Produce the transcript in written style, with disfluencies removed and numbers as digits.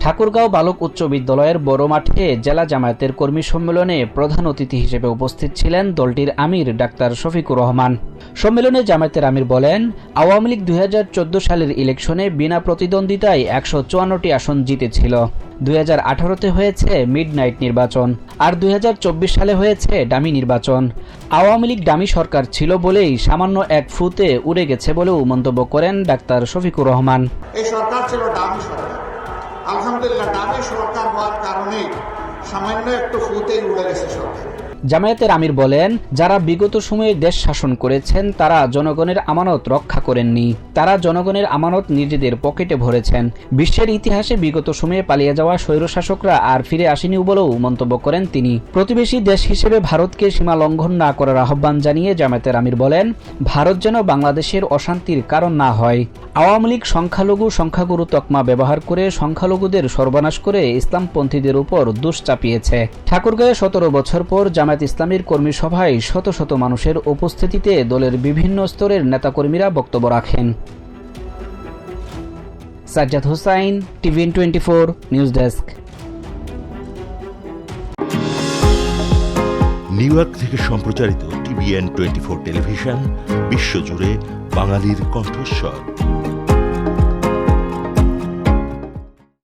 ঠাকুরগাঁও বালক উচ্চ বিদ্যালয়ের বড় মাঠে জেলা জামায়াতের কর্মী সম্মেলনে প্রধান অতিথি হিসেবে উপস্থিত ছিলেন দলটির আমির ডাক্তার শফিকুর রহমান। সম্মেলনে জামায়াতের আমির বলেন, আওয়ামী লীগ ২০১৪ সালের ইলেকশনে বিনা প্রতিদ্বন্দ্বিতায় ১৫৪টি আসন জিতেছিল। ২০১৮-তে হয়েছে মিডনাইট নির্বাচন, আর ২০২৪ সালে হয়েছে ডামি নির্বাচন। আওয়ামী লীগ ডামি সরকার ছিল বলেই সামান্য এক ফুতে উড়ে গেছে বলেও মন্তব্য করেন ডাক্তার শফিকুর রহমান। এই সরকার ছিল ডামি সরকার, আলহামদুলিল্লাহ ডামি সরকার হওয়ার কারণে সামান্য একটু ফুতেই উড়ে গেছে সরকার। জামায়াতের আমির বলেন, যারা বিগত সময়ে দেশ শাসন করেছেন তারা জনগণের আমানত রক্ষা করেননি, তারা জনগণের আমানত নিজেদের পকেটে ভরেছেন। বিশ্বের ইতিহাসে বিগত সময়ে পালিয়ে যাওয়া স্বৈরশাসকরা আর ফিরে আসেনি বলেও মন্তব্য করেন তিনি। প্রতিবেশী দেশ হিসেবে ভারতকে সীমা লঙ্ঘন না করার আহ্বান জানিয়ে জামায়াতের আমির বলেন, ভারত যেন বাংলাদেশের অশান্তির কারণ না হয়। আওয়ামী লীগ সংখ্যাগুরু তকমা ব্যবহার করে সংখ্যালঘুদের সর্বনাশ করে ইসলামপন্থীদের উপর দোষ চাপিয়েছে। ঠাকুরগাঁয়ে ১৭ বছর পর জামায়াত ইসলামীর কর্মী সভায় শত শত মানুষের উপস্থিতিতে দলের বিভিন্ন স্তরের নেতাকর্মীরা বক্তব্য রাখেন। Sajjad Hossain, TVN24 news desk. New York থেকে সম্প্রচারিত TVN24 টেলিভিশন বিশ্বজুড়ে বাঙালির কণ্ঠস্বর।